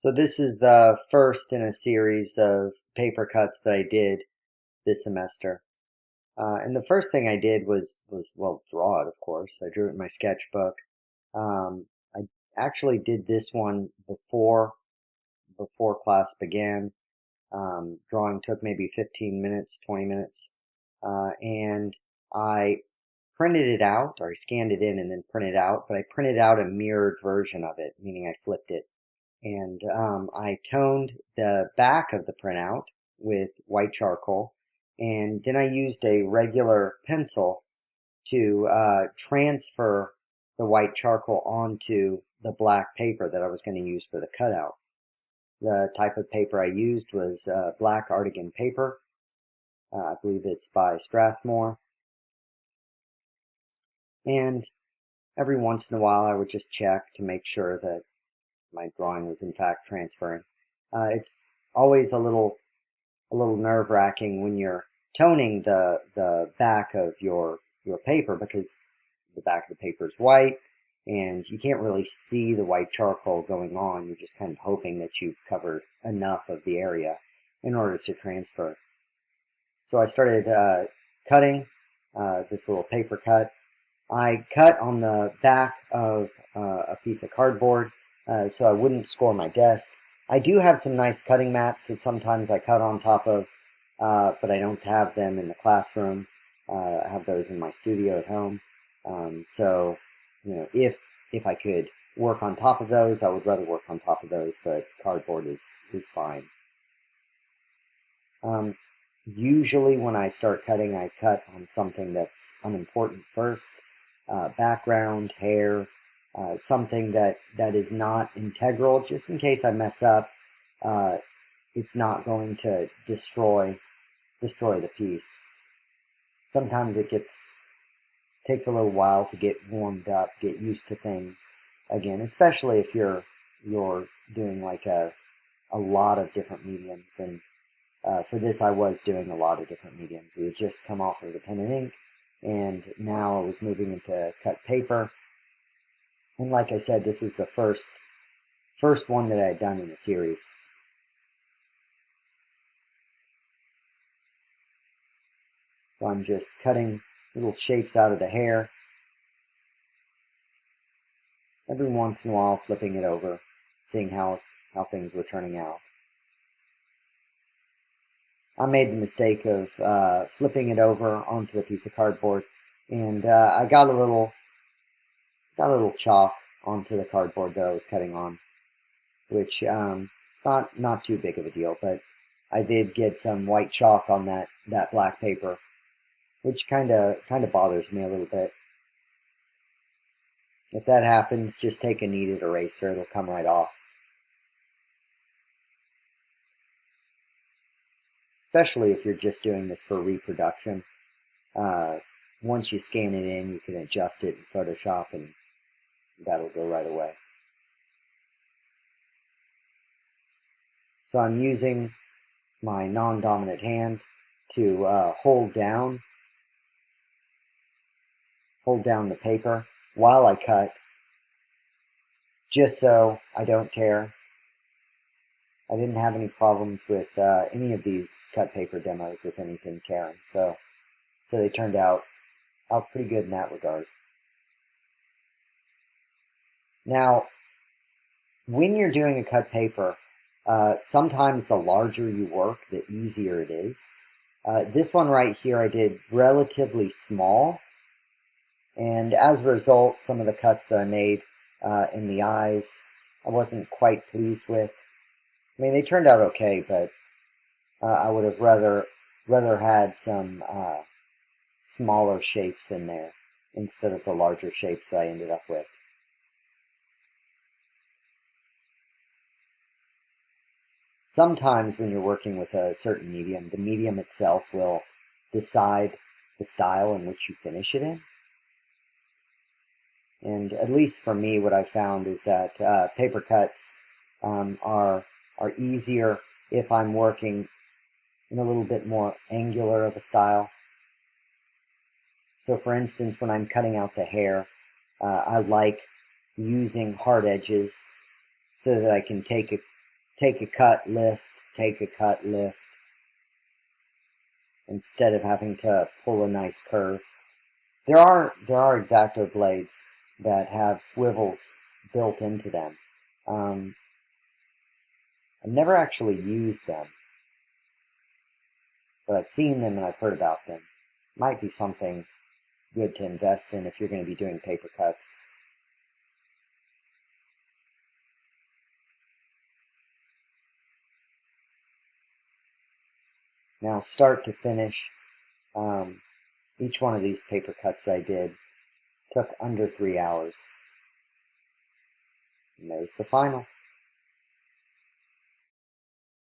So this is the first in a series of paper cuts that I did this semester. And the first thing I did was well, draw it, of course. I drew it in my sketchbook. I actually did this one before class began. Drawing took maybe 15 minutes, 20 minutes. And I printed it out, or I scanned it in and then printed it out, but I printed out a mirrored version of it, meaning I flipped it. And I toned the back of the printout with white charcoal, and then I used a regular pencil to transfer the white charcoal onto the black paper that I was going to use for the cutout. The type of paper I used was black Artigan paper. I believe it's by Strathmore. And every once in a while I would just check to make sure that my drawing was in fact transferring. It's always a little nerve-wracking when you're toning the back of your paper, because the back of the paper is white and you can't really see the white charcoal going on. You're just kind of hoping that you've covered enough of the area in order to transfer. So I started cutting this little paper cut. I cut on the back of a piece of cardboard so I wouldn't score my desk. I do have some nice cutting mats that sometimes I cut on top of, but I don't have them in the classroom. I have those in my studio at home. So, you know, if I could work on top of those, I would rather work on top of those, but cardboard is fine. Usually when I start cutting, I cut on something that's unimportant first. Background, hair, something that is not integral, just in case I mess up. It's not going to destroy the piece. Sometimes it takes a little while to get warmed up, get used to things again, especially if you're doing like a lot of different mediums. And for this, I was doing a lot of different mediums. We had just come off of the pen and ink, and now I was moving into cut paper. And like I said, this was the first one that I had done in the series. So I'm just cutting little shapes out of the hair. Every once in a while, flipping it over, seeing how things were turning out. I made the mistake of flipping it over onto the piece of cardboard, and I got a little chalk onto the cardboard that I was cutting on, which it's not too big of a deal, but I did get some white chalk on that black paper, which kind of bothers me a little bit. If that happens, just take a kneaded eraser; it'll come right off. Especially if you're just doing this for reproduction. Once you scan it in, you can adjust it in Photoshop, and that'll go right away. So I'm using my non-dominant hand to hold down the paper while I cut, just so I don't tear. I didn't have any problems with any of these cut paper demos with anything tearing, so they turned out pretty good in that regard. Now, when you're doing a cut paper, sometimes the larger you work, the easier it is. This one right here I did relatively small, and as a result, some of the cuts that I made in the eyes, I wasn't quite pleased with. I mean, they turned out okay, but I would have rather had some smaller shapes in there instead of the larger shapes that I ended up with. Sometimes when you're working with a certain medium, the medium itself will decide the style in which you finish it in. And at least for me, what I found is that paper cuts are easier if I'm working in a little bit more angular of a style. So for instance, when I'm cutting out the hair, I like using hard edges so that I can take take a cut, lift, take a cut, lift, instead of having to pull a nice curve. There are exacto blades that have swivels built into them. I've never actually used them, but I've seen them and I've heard about them. Might be something good to invest in if you're going to be doing paper cuts. Now, start to finish, each one of these paper cuts that I did took under 3 hours. And there's the final.